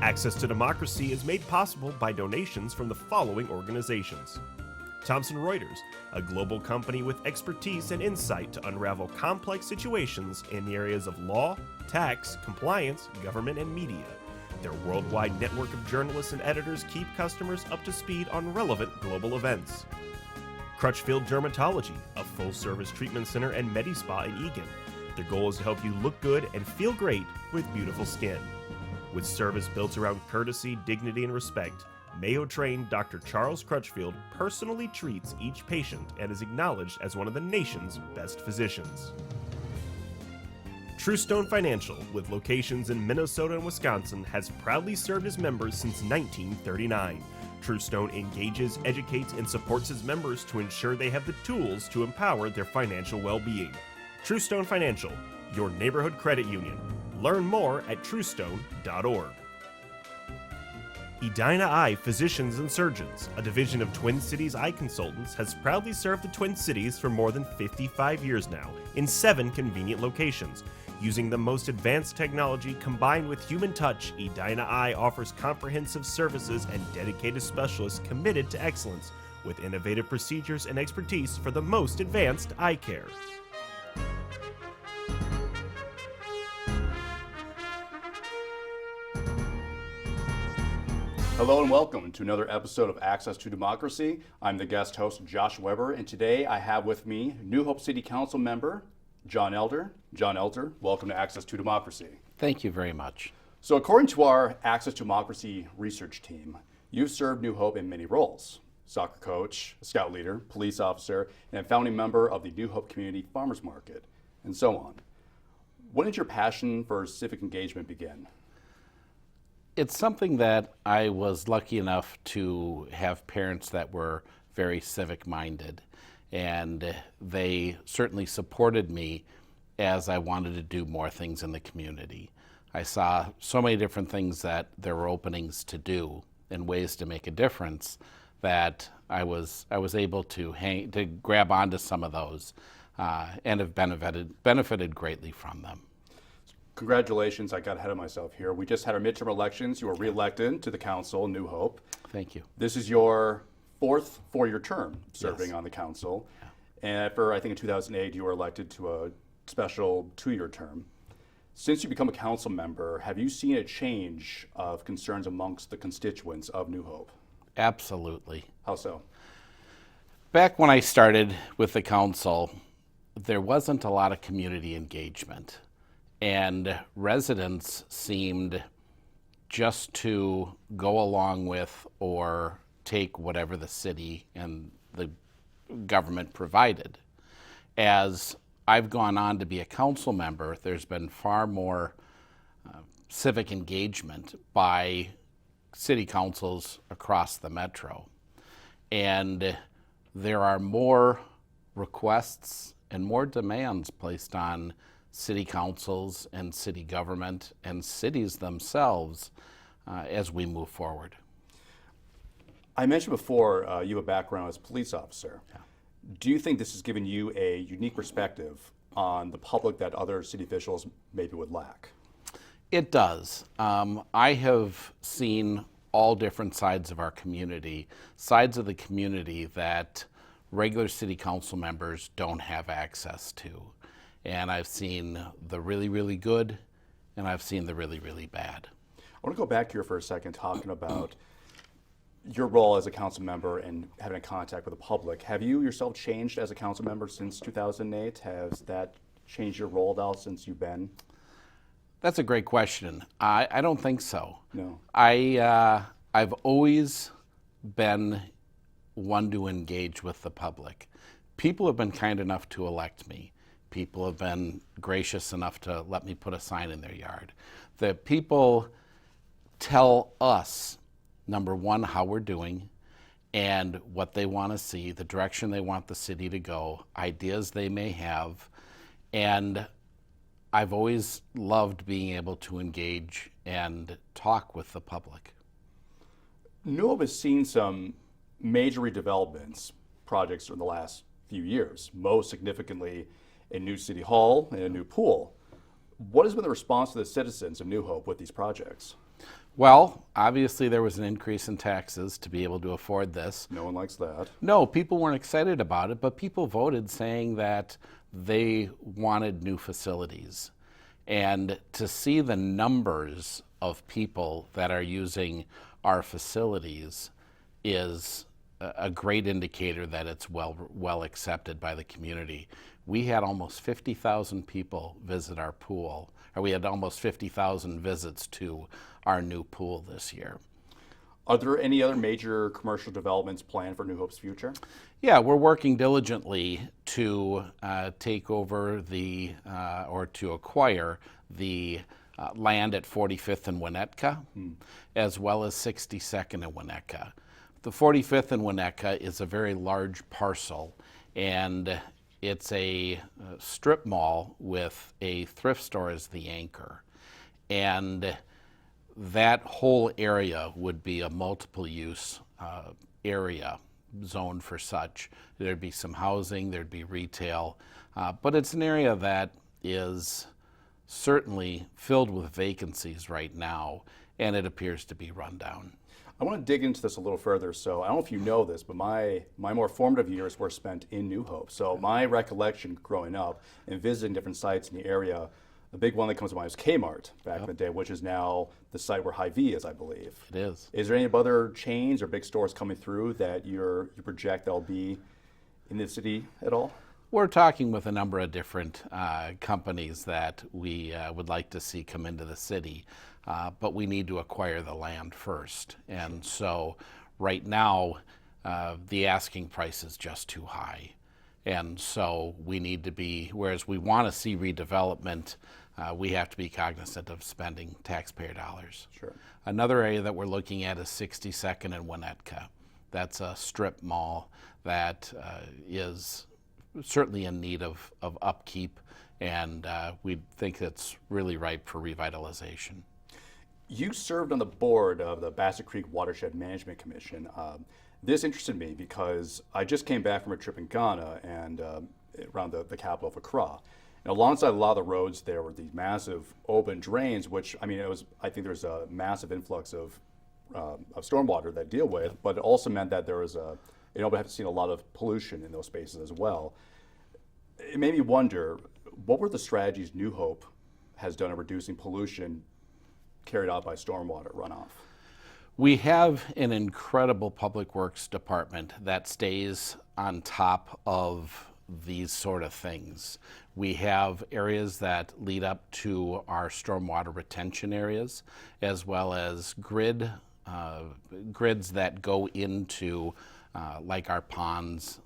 Access to Democracy is made possible by donations from the following organizations. Thomson Reuters, a global company with expertise and insight to unravel complex situations in the areas of law, tax, compliance, government, and media. Their worldwide network of journalists and editors keep customers up to speed on relevant global events. Crutchfield Dermatology, a full-service treatment center and Medi-Spa in Eagan. Their goal is to help you look good and feel great with beautiful skin. With service built around courtesy, dignity, and respect, Mayo-trained Dr. Charles Crutchfield personally treats each patient and is acknowledged as one of the nation's best physicians. Truestone Financial, with locations in Minnesota and Wisconsin, has proudly served its members since 1939. Truestone engages, educates, and supports its members to ensure they have the tools to empower their financial well-being. Truestone Financial, your neighborhood credit union. Learn more at truestone.org. Edina Eye Physicians and Surgeons, a division of Twin Cities Eye Consultants, has proudly served the Twin Cities for more than 55 years now in 7 convenient locations. Using the most advanced technology combined with human touch, Edina Eye offers comprehensive services and dedicated specialists committed to excellence with innovative procedures and expertise for the most advanced eye care. Hello and welcome to another episode of Access to Democracy. I'm the guest host, Josh Weber, and today I have with me New Hope City Council member, John Elder. John Elder, welcome to Access to Democracy. Thank you very much. So according to our Access to Democracy research team, you've served New Hope in many roles: soccer coach, scout leader, police officer, and a founding member of the New Hope Community Farmers Market, and so on. When did your passion for civic engagement begin? It's something that I was lucky enough to have parents that were very civic-minded, and they certainly supported me as I wanted to do more things in the community. I saw so many different things that there were openings to do and ways to make a difference that I was able to grab onto some of those and have benefited greatly from them. Congratulations, I got ahead of myself here. We just had our midterm elections. You were reelected to the council, New Hope. Thank you. This is your 4th four-year term serving Yes. on the council. Yeah. And I think in 2008, you were elected to a special 2-year term. Since you become a council member, have you seen a change of concerns amongst the constituents of New Hope? Absolutely. How so? Back when I started with the council, there wasn't a lot of community engagement. And residents seemed just to go along with or take whatever the city and the government provided. As I've gone on to be a council member, there's been far more civic engagement by city councils across the metro. And there are more requests and more demands placed on city councils and city government and cities themselves as we move forward. I mentioned before you have a background as a police officer. Yeah. Do you think this has given you a unique perspective on the public that other city officials maybe would lack? It does. I have seen all different sides of our community, sides of the community that regular city council members don't have access to. And I've seen the really, really good, and I've seen the really, really bad. I want to go back here for a second talking about your role as a council member and having a contact with the public. Have you yourself changed as a council member since 2008? Has that changed your role at all since you've been? That's a great question. I don't think so. No. I've always been one to engage with the public. People have been kind enough to elect me. People have been gracious enough to let me put a sign in their yard. The people tell us, number one, how we're doing and what they want to see, the direction they want the city to go, ideas they may have. And I've always loved being able to engage and talk with the public. New Hope has seen some major redevelopments projects in the last few years, most significantly a new city hall and a new pool. What has been the response to the citizens of New Hope with these projects? Well, obviously there was an increase in taxes to be able to afford this. No one likes that. No, people weren't excited about it, but people voted saying that they wanted new facilities. And to see the numbers of people that are using our facilities is a great indicator that it's well accepted by the community. We had almost 50,000 people visit our pool, or we had almost 50,000 visits to our new pool this year. Are there any other major commercial developments planned for New Hope's future? Yeah, we're working diligently to take over or to acquire the land at 45th and Winnetka, as well as 62nd and Winnetka. The 45th and Winnetka is a very large parcel, and it's a strip mall with a thrift store as the anchor. And that whole area would be a multiple use area zoned for such. There'd be some housing, there'd be retail, but it's an area that is certainly filled with vacancies right now, and it appears to be run down. I want to dig into this a little further. So I don't know if you know this, but my more formative years were spent in New Hope. So my recollection growing up and visiting different sites in the area, the big one that comes to mind is Kmart back in the day, which is now the site where Hy-Vee is, I believe. It is. Is there any other chains or big stores coming through that you project that'll be in the city at all? We're talking with a number of different companies that we would like to see come into the city, but we need to acquire the land first. And so right now, the asking price is just too high. And so we need to be, whereas we want to see redevelopment, we have to be cognizant of spending taxpayer dollars. Sure. Another area that we're looking at is 62nd and Winnetka. That's a strip mall that is certainly in need of upkeep, and we think it's really ripe for revitalization. You served on the board of the Basset Creek Watershed Management Commission. This interested me because I just came back from a trip in Ghana and around the capital of Accra. And alongside a lot of the roads there were these massive open drains, which, I mean, I think there's a massive influx of stormwater that deal with, but it also meant that there was have seen a lot of pollution in those spaces as well. It made me wonder, what were the strategies New Hope has done in reducing pollution carried out by stormwater runoff? We have an incredible public works department that stays on top of these sort of things. We have areas that lead up to our stormwater retention areas, as well as grids that go into like our ponds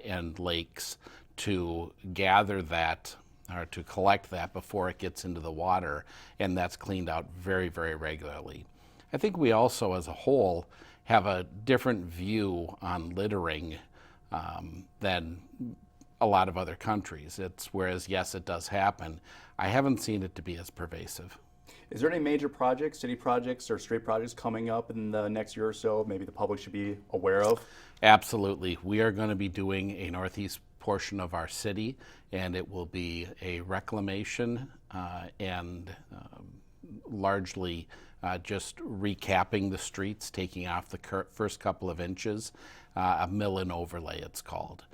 and lakes to gather that or to collect that before it gets into the water, and that's cleaned out very, very regularly. I think we also, as a whole, have a different view on littering than a lot of other countries. Whereas, yes, it does happen, I haven't seen it to be as pervasive. Is there any major projects, city projects or street projects coming up in the next year or so maybe the public should be aware of? Absolutely. We are going to be doing a northeast portion of our city, and it will be a reclamation and largely just recapping the streets, taking off the first couple of inches, a mill and overlay it's called.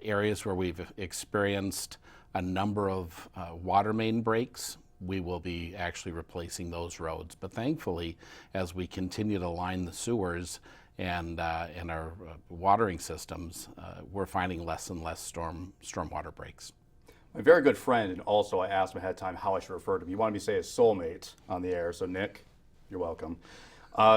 Areas where we've experienced a number of water main breaks, we will be actually replacing those roads. But thankfully, as we continue to line the sewers and our watering systems, we're finding less and less stormwater breaks. My very good friend, and also I asked him ahead of time how I should refer to him. He wanted me to say his soulmate on the air, so Nick, you're welcome.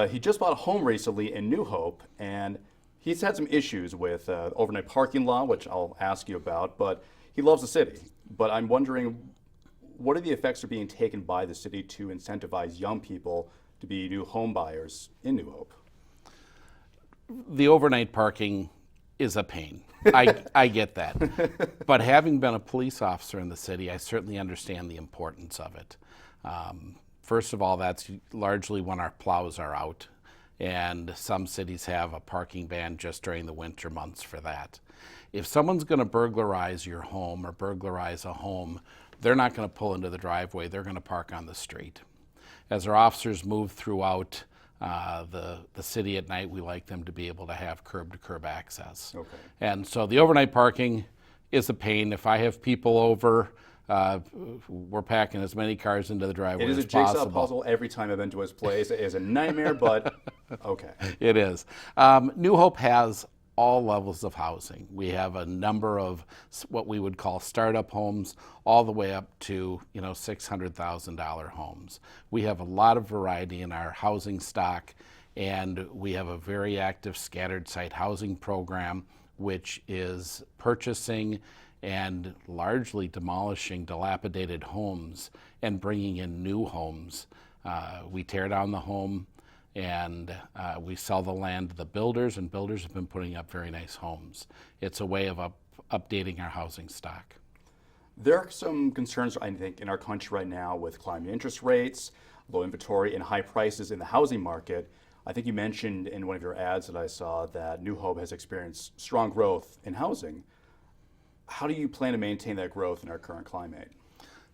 He just bought a home recently in New Hope, and he's had some issues with overnight parking law, which I'll ask you about, but he loves the city. But I'm wondering, what are the effects that are being taken by the city to incentivize young people to be new home buyers in New Hope? The overnight parking is a pain. I get that. But having been a police officer in the city, I certainly understand the importance of it. First of all, that's largely when our plows are out, and some cities have a parking ban just during the winter months for that. If someone's going to burglarize your home or burglarize a home, they're not going to pull into the driveway, they're going to park on the street. as our officers move throughout the city at night, we like them to be able to have curb-to-curb access. Okay. And so the overnight parking is a pain. If I have people over, we're packing as many cars into the driveway as possible. It is a jigsaw puzzle every time I've been to his place. It is a nightmare, but okay. It is. New Hope has all levels of housing. We have a number of what we would call startup homes, all the way up to $600,000 homes. We have a lot of variety in our housing stock, and we have a very active scattered site housing program, which is purchasing and largely demolishing dilapidated homes and bringing in new homes. We tear down the home and we sell the land to the builders, and builders have been putting up very nice homes. It's a way of updating our housing stock. There are some concerns, I think, in our country right now with climbing interest rates, low inventory, and high prices in the housing market. I think you mentioned in one of your ads that I saw that New Hope has experienced strong growth in housing. How do you plan to maintain that growth in our current climate?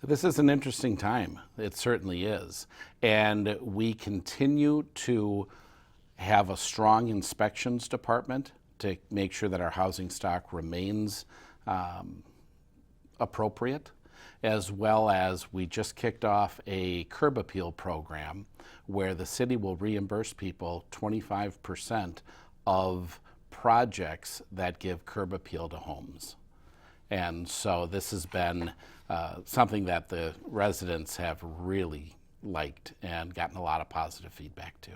This is an interesting time. It certainly is. And we continue to have a strong inspections department to make sure that our housing stock remains appropriate, as well as we just kicked off a curb appeal program where the city will reimburse people 25% of projects that give curb appeal to homes. And so this has been something that the residents have really liked and gotten a lot of positive feedback to.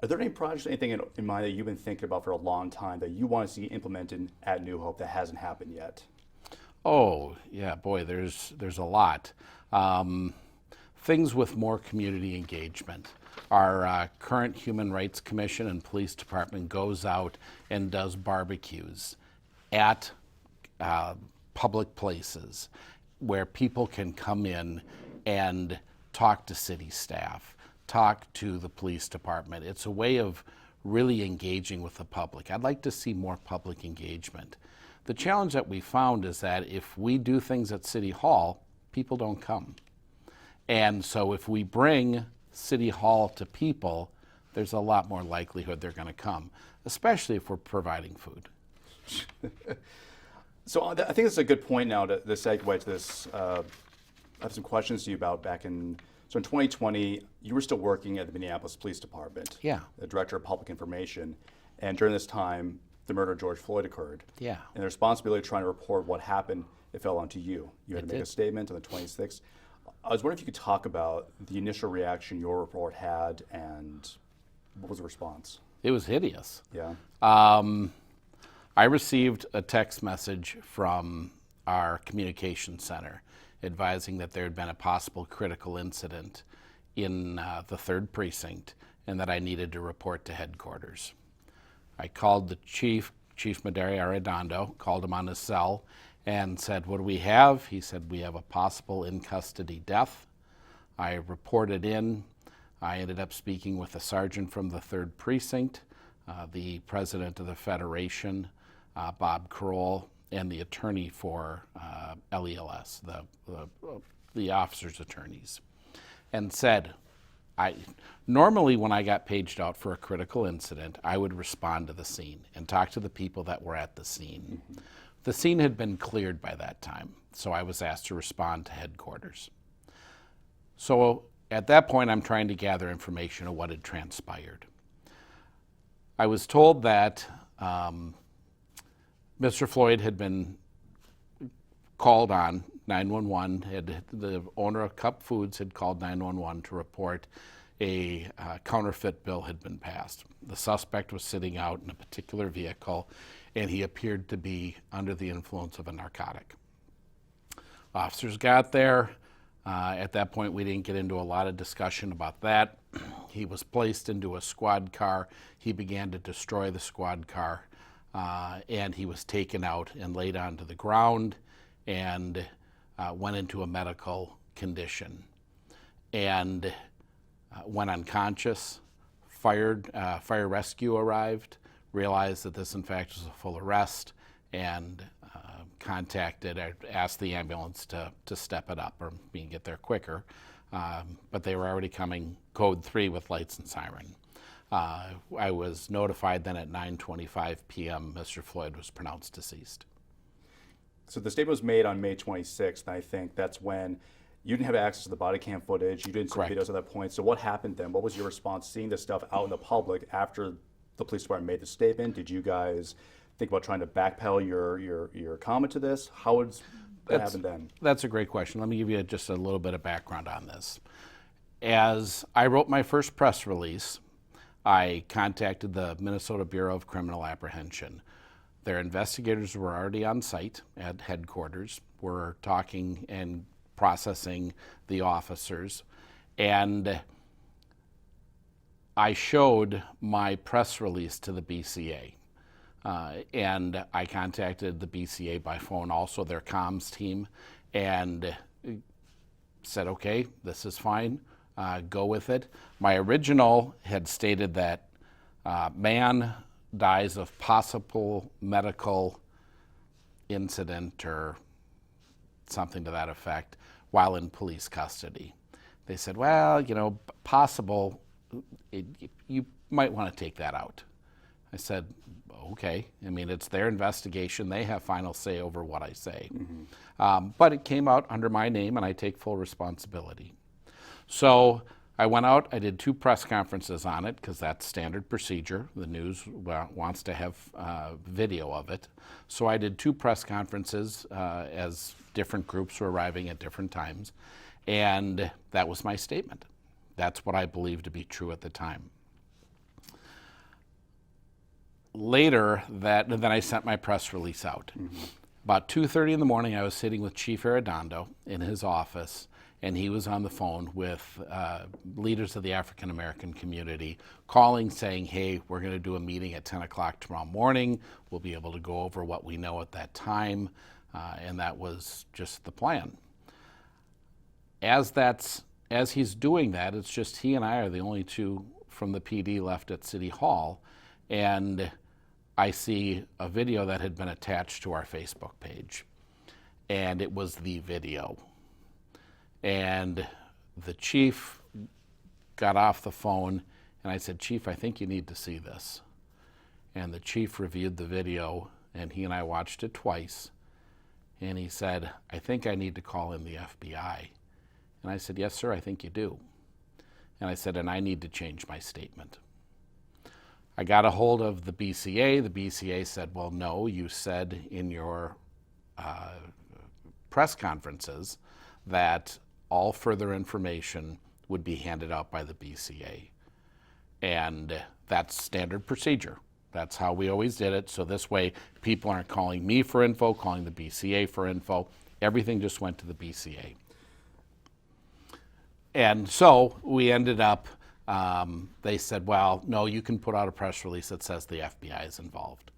Are there any projects, anything in mind that you've been thinking about for a long time that you want to see implemented at New Hope that hasn't happened yet? Oh, yeah, boy, there's a lot. Things with more community engagement. Our current Human Rights Commission and Police Department goes out and does barbecues at public places where people can come in and talk to city staff, talk to the police department. It's a way of really engaging with the public. I'd like to see more public engagement. The challenge that we found is that if we do things at City Hall, people don't come. And so if we bring City Hall to people, there's a lot more likelihood they're going to come, especially if we're providing food. So I think it's a good point now to segue to this. I have some questions to you about in 2020, you were still working at the Minneapolis Police Department. Yeah. The Director of Public Information. And during this time, the murder of George Floyd occurred. Yeah. And the responsibility of trying to report what happened, it fell onto you. You had to make a statement on the 26th. I was wondering if you could talk about the initial reaction your report had and what was the response? It was hideous. Yeah. I received a text message from our communication center advising that there had been a possible critical incident in the 3rd precinct and that I needed to report to headquarters. I called the Chief Maderi Arredondo, called him on his cell and said, "What do we have?" He said, "We have a possible in-custody death." I reported in. I ended up speaking with a sergeant from the 3rd precinct, the president of the Federation, Bob Kroll, and the attorney for LELS, the officers' attorneys, and said, normally when I got paged out for a critical incident, I would respond to the scene and talk to the people that were at the scene. Mm-hmm. The scene had been cleared by that time, so I was asked to respond to headquarters. So at that point, I'm trying to gather information of what had transpired. I was told that Mr. Floyd had been called on 911. The owner of Cup Foods had called 911 to report a counterfeit bill had been passed. The suspect was sitting out in a particular vehicle, and he appeared to be under the influence of a narcotic. Officers got there. At that point, we didn't get into a lot of discussion about that. He was placed into a squad car. He began to destroy the squad car, and he was taken out and laid onto the ground and went into a medical condition and went unconscious. Fire rescue arrived, realized that this in fact was a full arrest, and asked the ambulance to step it up or get there quicker. but they were already coming code 3 with lights and siren. I was notified then at 9:25 p.m. Mr. Floyd was pronounced deceased. So the statement was made on May 26th, and I think that's when you didn't have access to the body cam footage. You didn't see Correct. videos at that point. So what happened then? What was your response seeing this stuff out in the public after the police department made the statement? Did you guys think about trying to backpedal your comment to this? How would that happen then? That's a great question. Let me give you just a little bit of background on this. As I wrote my first press release, I contacted the Minnesota Bureau of Criminal Apprehension. Their investigators were already on site at headquarters, were talking and processing the officers, and I showed my press release to the BCA. And I contacted the BCA by phone, also their comms team, and said, okay, this is fine, go with it. My original had stated that man dies of possible medical incident or something to that effect while in police custody. They said, well, possible, you might want to take that out. I said, okay. I mean, it's their investigation. They have final say over what I say. Mm-hmm. But it came out under my name, and I take full responsibility. So I went out. I did 2 press conferences on it because that's standard procedure. The news wants to have video of it. So I did 2 press conferences as different groups were arriving at different times. And that was my statement. That's what I believed to be true at the time. Later, then I sent my press release out. Mm-hmm. About 2:30 in the morning, I was sitting with Chief Arredondo in his office, and he was on the phone with leaders of the African American community, calling, saying, hey, we're going to do a meeting at 10 o'clock tomorrow morning. We'll be able to go over what we know at that time, and that was just the plan. As he's doing that, it's just he and I are the only 2 from the PD left at City Hall, and I see a video that had been attached to our Facebook page, and it was the video. And the chief got off the phone, and I said, Chief, I think you need to see this. And the chief reviewed the video, and he and I watched it twice, and he said, I think I need to call in the FBI. And I said, yes, sir, I think you do. And I said, and I need to change my statement. I got a hold of the BCA. The BCA said, well, no, you said in your press conferences that all further information would be handed out by the BCA. And that's standard procedure. That's how we always did it. So this way, people aren't calling me for info, calling the BCA for info. Everything just went to the BCA. And so we ended up, they said, well, no, you can put out a press release that says the FBI is involved.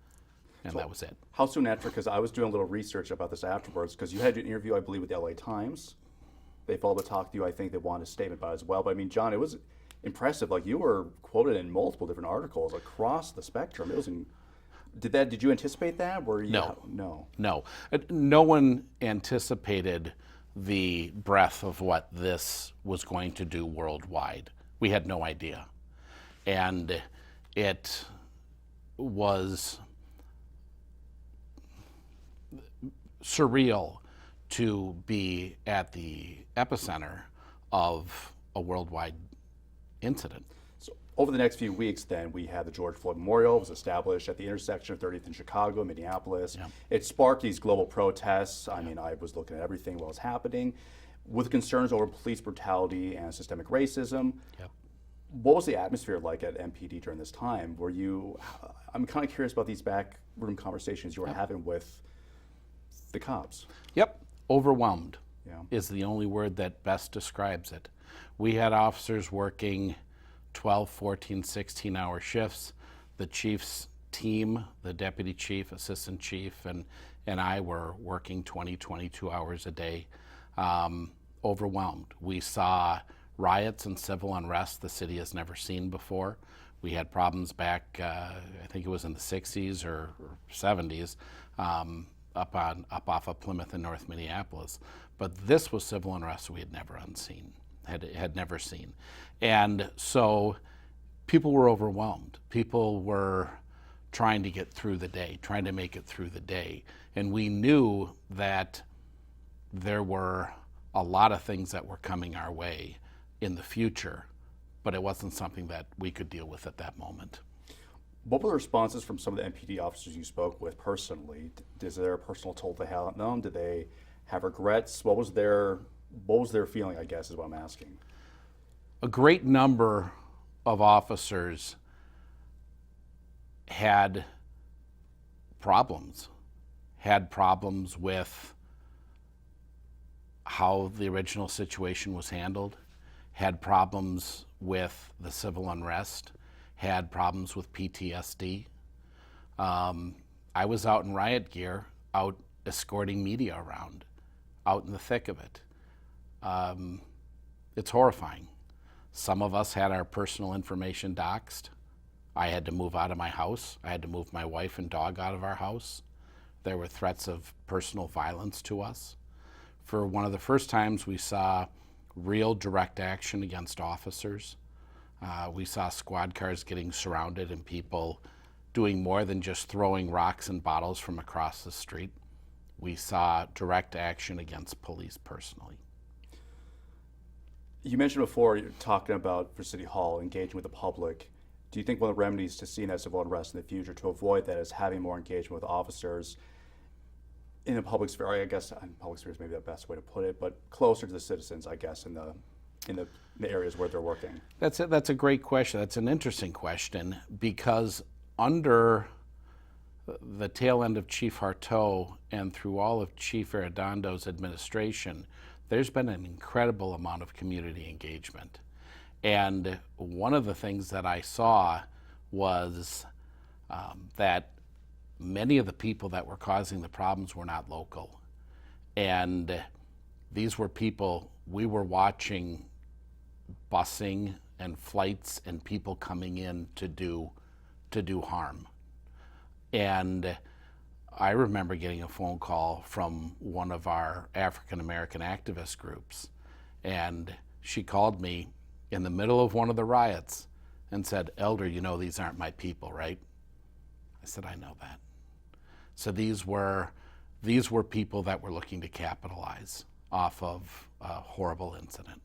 And so that was it. How soon after? Because I was doing a little research about this afterwards, because you had an interview, I believe, with the LA Times. They followed to talk to you. I think they wanted a statement about it as well. But I mean, John, it was impressive. Like, you were quoted in multiple different articles across the spectrum. It was did you anticipate that? No. No one anticipated the breadth of what this was going to do worldwide. We had no idea. And it was surreal to be at the epicenter of a worldwide incident. So over the next few weeks, then, we had the George Floyd Memorial. It was established at the intersection of 30th and Chicago, Minneapolis. Yeah. It sparked these global protests. I mean, I was looking at everything while it was happening, with concerns over police brutality and systemic racism. Yep. What was the atmosphere like at MPD during this time? I'm kind of curious about these backroom conversations you were having with the cops. Yep. Overwhelmed is the only word that best describes it. We had officers working 12, 14, 16-hour shifts. The chief's team, the deputy chief, assistant chief, and I were working 20, 22 hours a day. Overwhelmed. We saw riots and civil unrest the city has never seen before. We had problems back, I think it was in the 60s or 70s, up off of Plymouth in North Minneapolis. But this was civil unrest we had never had never seen. And so people were overwhelmed. People were trying to get through the day, trying to make it through the day. And we knew that there were a lot of things that were coming our way in the future, but it wasn't something that we could deal with at that moment. What were the responses from some of the MPD officers you spoke with personally? Is there a personal toll they had on them? Did they have regrets? What was their feeling, I guess, is what I'm asking. A great number of officers had problems with how the original situation was handled, had problems with the civil unrest, had problems with PTSD. I was out in riot gear, out escorting media around, out in the thick of it. It's horrifying. Some of us had our personal information doxxed. I had to move out of my house. I had to move my wife and dog out of our house. There were threats of personal violence to us. For one of the first times, we saw real direct action against officers. We saw squad cars getting surrounded and people doing more than just throwing rocks and bottles from across the street. We saw direct action against police personally. You mentioned before, you're talking about for City Hall, engaging with the public. Do you think one of the remedies to seeing that civil unrest in the future to avoid that is having more engagement with officers in the public sphere? I guess public sphere is maybe the best way to put it, but closer to the citizens, I guess, in the areas where they're working. That's a great question. That's an interesting question, because under the tail end of Chief Harteau and through all of Chief Arredondo's administration, there's been an incredible amount of community engagement. And one of the things that I saw was that many of the people that were causing the problems were not local. And these were people we were watching busing and flights and people coming in to do harm. And I remember getting a phone call from one of our African American activist groups, and she called me in the middle of one of the riots and said, "Elder, you know these aren't my people, right?" I said, "I know that." So these were people that were looking to capitalize off of a horrible incident.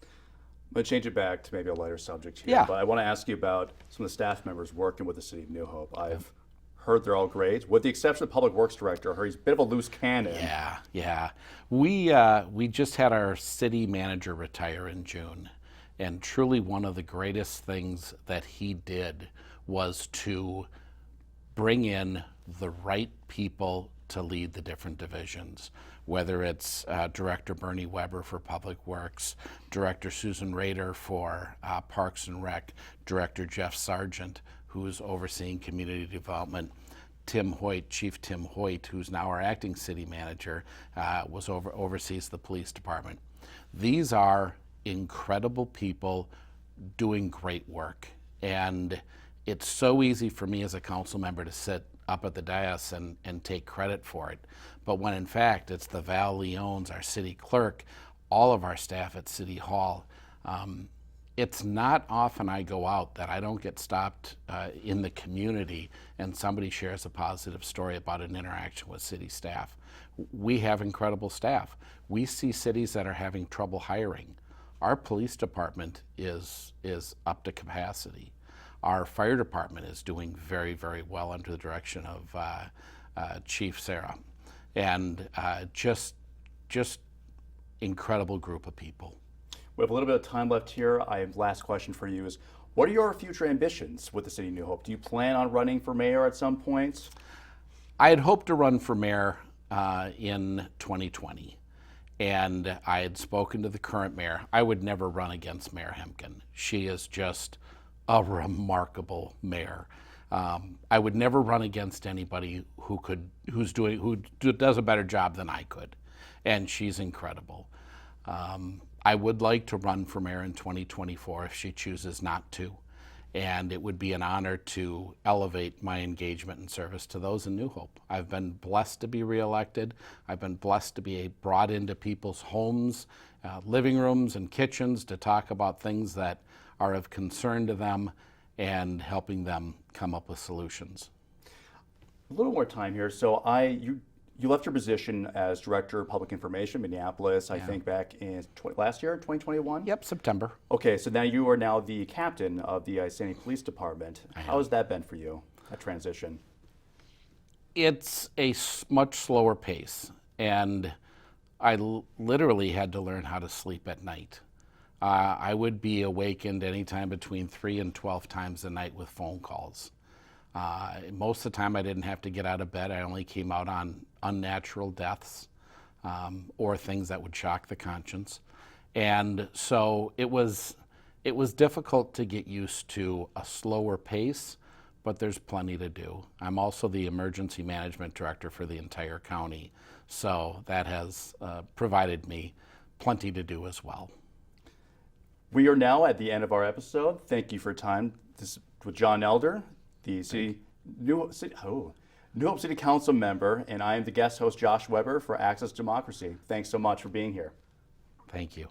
I'm going to change it back to maybe a lighter subject here, Yeah. but I want to ask you about some of the staff members working with the City of New Hope. I've heard they're all great, with the exception of the Public Works Director. I heard he's a bit of a loose cannon. Yeah. We just had our city manager retire in June, and truly one of the greatest things that he did was to bring in the right people to lead the different divisions, whether it's Director Bernie Weber for Public Works, Director Susan Rader for Parks and Rec, Director Jeff Sargent, who's overseeing community development, Tim Hoyt, Chief Tim Hoyt, who's now our acting city manager, oversees the police department. These are incredible people doing great work, and it's so easy for me as a council member to sit up at the dais and take credit for it. But when in fact it's the Val Leons, our city clerk, all of our staff at City Hall, it's not often I go out that I don't get stopped in the community and somebody shares a positive story about an interaction with city staff. We have incredible staff. We see cities that are having trouble hiring. Our police department is up to capacity. Our fire department is doing very, very well under the direction of Chief Sarah, and just incredible group of people. We have a little bit of time left here. Last question for you is, what are your future ambitions with the City of New Hope? Do you plan on running for mayor at some point? I had hoped to run for mayor in 2020, and I had spoken to the current mayor. I would never run against Mayor Hemken. She is just a remarkable mayor. I would never run against anybody who does a better job than I could, and she's incredible. I would like to run for mayor in 2024 if she chooses not to, and it would be an honor to elevate my engagement and service to those in New Hope. I've been blessed to be reelected. I've been blessed to be brought into people's homes, living rooms and kitchens to talk about things that are of concern to them and helping them come up with solutions. A little more time here. So you left your position as Director of Public Information, Minneapolis, I think back in last year, 2021? Yep, September. Okay, so now you are now the captain of the Minneapolis Police Department. How has that been for you, that transition? It's a much slower pace, and I literally had to learn how to sleep at night. I would be awakened anytime between 3 and 12 times a night with phone calls. Most of the time I didn't have to get out of bed. I only came out on unnatural deaths or things that would shock the conscience. And so it was difficult to get used to a slower pace, but there's plenty to do. I'm also the emergency management director for the entire county, so that has provided me plenty to do as well. We are now at the end of our episode. Thank you for your time. This is with John Elder, the New Hope City Council member, and I am the guest host, Josh Weber, for Access Democracy. Thanks so much for being here. Thank you.